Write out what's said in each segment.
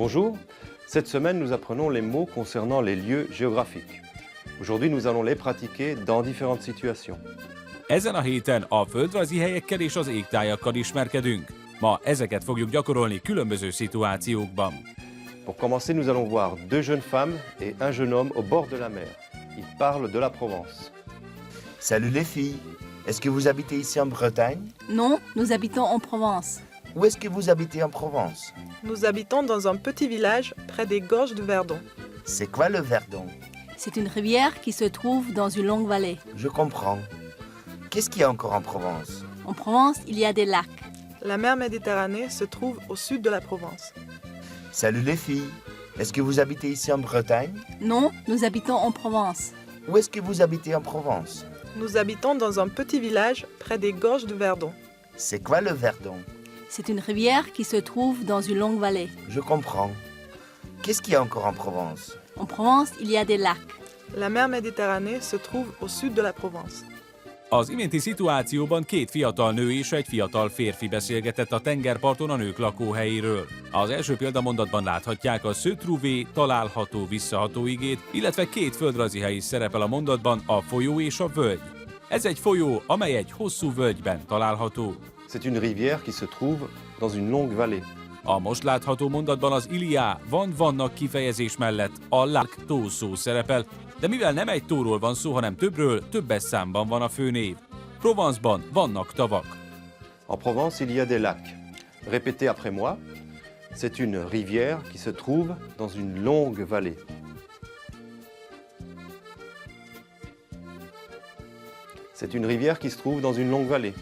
Bonjour, cette semaine nous apprenons les mots concernant les lieux géographiques. Aujourd'hui nous allons les pratiquer dans différentes situations. Ezen a héten a földrajzi helyekkel és az égtájakkal ismerkedünk. Ma ezeket fogjuk gyakorolni különböző szituációkban. Pour commencer, nous allons voir deux jeunes femmes et un jeune homme au bord de la mer. Ils parlent de la Provence. Salut les filles, est-ce que vous habitez ici en Bretagne? Non, nous habitons en Provence. Où est-ce que vous habitez en Provence? Nous habitons dans un petit village près des gorges de Verdon. C'est quoi le Verdon? C'est une rivière qui se trouve dans une longue vallée. Je comprends. Qu'est-ce qu'il y a encore en Provence? En Provence, il y a des lacs. La mer Méditerranée se trouve au sud de la Provence. Salut les filles, est-ce que vous habitez ici en Bretagne? Non, nous habitons en Provence. Où est-ce que vous habitez en Provence? Nous habitons dans un petit village près des gorges de Verdon. C'est quoi le Verdon? C'est une rivière qui se trouve dans une longue vallée. Je comprends. Qu'est-ce qu'il y a encore en Provence? En Provence, il y a des lacs. La mer Méditerranée se trouve au sud de la Provence. Az iménti szituációban két fiatal nő és egy fiatal férfi beszélgetett a tengerparton a nők lakóhelyéről. Az első példamondatban láthatják a se trouver található visszaható igét, illetve két földrajzi hely is szerepel a mondatban, a folyó és a völgy. Ez egy folyó, amely egy hosszú völgyben található. C'est une rivière qui se trouve dans une longue vallée. A most látható mondatban az iliá vannak kifejezés mellett a lák tó szó szerepel, de mivel nem egy tóról van szó, hanem többről, többes számban van a főnév. Provence-ban vannak tavak. En Provence, il y a des lacs. Répétez après moi. C'est une rivière qui se trouve dans une longue vallée. C'est une rivière qui se trouve dans une longue vallée.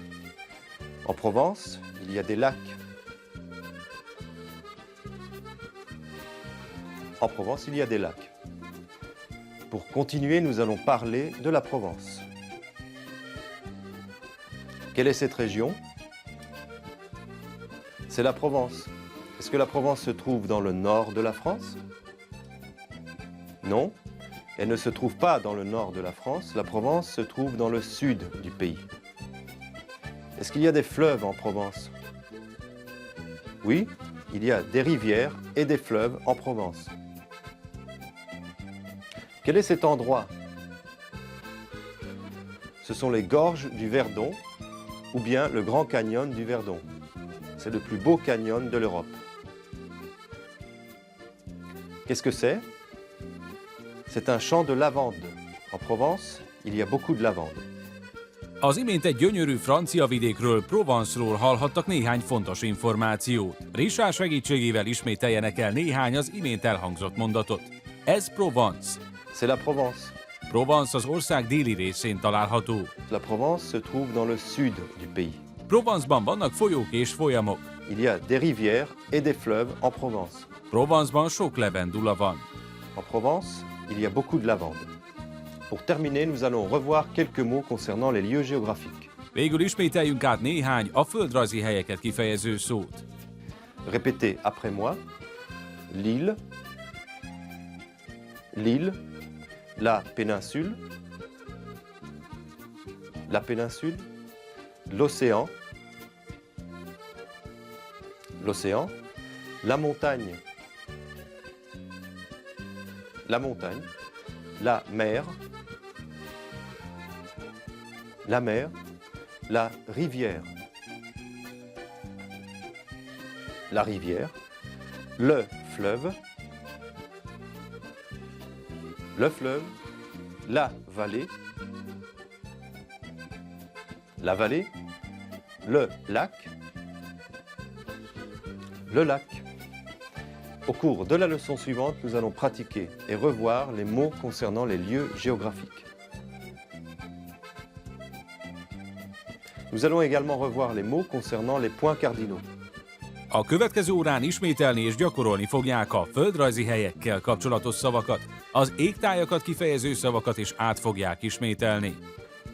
En Provence, il y a des lacs. En Provence, il y a des lacs. Pour continuer, nous allons parler de la Provence. Quelle est cette région? C'est la Provence. Est-ce que la Provence se trouve dans le nord de la France? Non, elle ne se trouve pas dans le nord de la France. La Provence se trouve dans le sud du pays. Est-ce qu'il y a des fleuves en Provence? Oui, il y a des rivières et des fleuves en Provence. Quel est cet endroit? Ce sont les gorges du Verdon ou bien le Grand Canyon du Verdon. C'est le plus beau canyon de l'Europe. Qu'est-ce que c'est? C'est un champ de lavande. En Provence, il y a beaucoup de lavande. Az imént egy gyönyörű francia vidékről, Provence-ról hallhattak néhány fontos információt. Richard segítségével ismételjenek el néhány az imént elhangzott mondatot. Ez Provence. C'est la Provence. Provence az ország déli részén található. La Provence se trouve dans le sud du pays. Provence-ban vannak folyók és folyamok. Il y a des rivières et des fleuves en Provence. Provence-ban sok levendula van. En Provence, il y a beaucoup de lavande. Pour terminer, nous allons revoir quelques mots concernant les lieux géographiques. Végül ismételjünk át néhány a földrajzi helyeket kifejező szót. Répétez après moi. L'île, l'île, la péninsule, l'océan, l'océan, la montagne, la mer, la rivière, le fleuve, la vallée, le lac. Au cours de la leçon suivante, nous allons pratiquer et revoir les mots concernant les lieux géographiques. Nous allons également revoir les mots concernant les points cardinaux. A következő órán ismételni és gyakorolni fogják a földrajzi helyekkel kapcsolatos szavakat, az égtájakat kifejező szavakat is át fogják ismételni.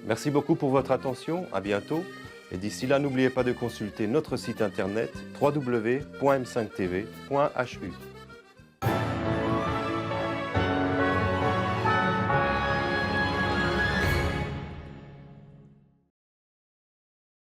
Merci beaucoup pour votre attention, à bientôt. Et d'ici là, n'oubliez pas de consulter notre site internet www.m5tv.hu.